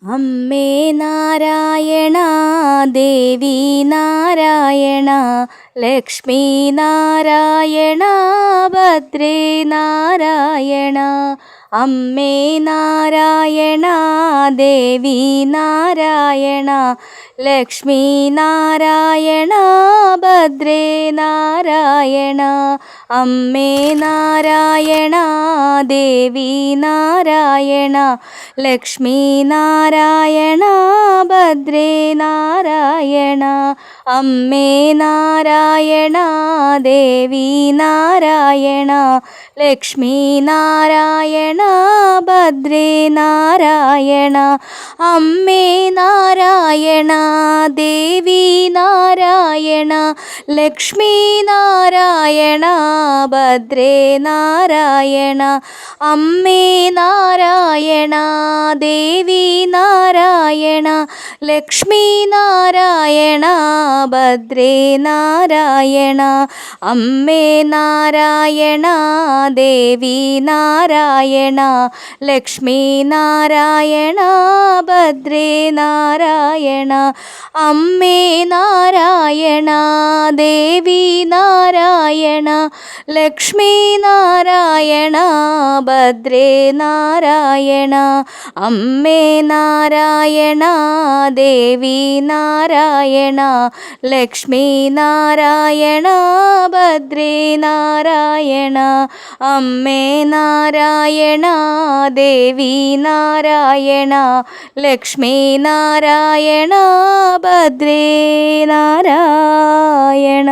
അമ്മേ നാരായണ, ദേവി നാരായണ, ലക്ഷ്മി നാരായണ, ഭദ്രേ നാരായണ. അമ്മേ നാരായണ, ദേവി നാരായണ, ലക്ഷ്മി നാരായണ, ഭദ്രേ നാരായണ. അമ്മേ നാരായണ, ദേവി നാരായണ, ലക്ഷ്മി നാരായണ, ഭദ്രേ നാരായണ. അമ്മേ നാരായണ, ദേവി നാരായണ, ലക്ഷ്മി നാരായണ, ഭദ്രേ നാരായണ. അമ്മേ നാരായണ, ദേവി നാരായണ, ലക്ഷ്മി നാരായണ, ഭദ്രേ നാരായണ. അമ്മേ നാരായണ, ദേവി നാരായണ, ലക്ഷ്മി നാരായണ, ഭദ്രേ നാരായണ. അമ്മേ നാരായണ, ദേവി നാരായണ, ലക്ഷ്മി നാരായണ, ഭദ്രേ നാരായണ. അമ്മേ നാരായണ, ദേവി നാരായണ, ലക്ഷ്മി നാരായണ, ഭദ്രേ നാരായണ. അമ്മേ നാരായണ, ദേവി നാരായണ, ലക്ഷ്മി നാരായണ, ഭദ്രേ നാരായണ. അമ്മേ നാരായണ, ദേവി നാരായണ, ലക്ഷ്മി നാരായണ, ഭദ്രേ നാരായണ.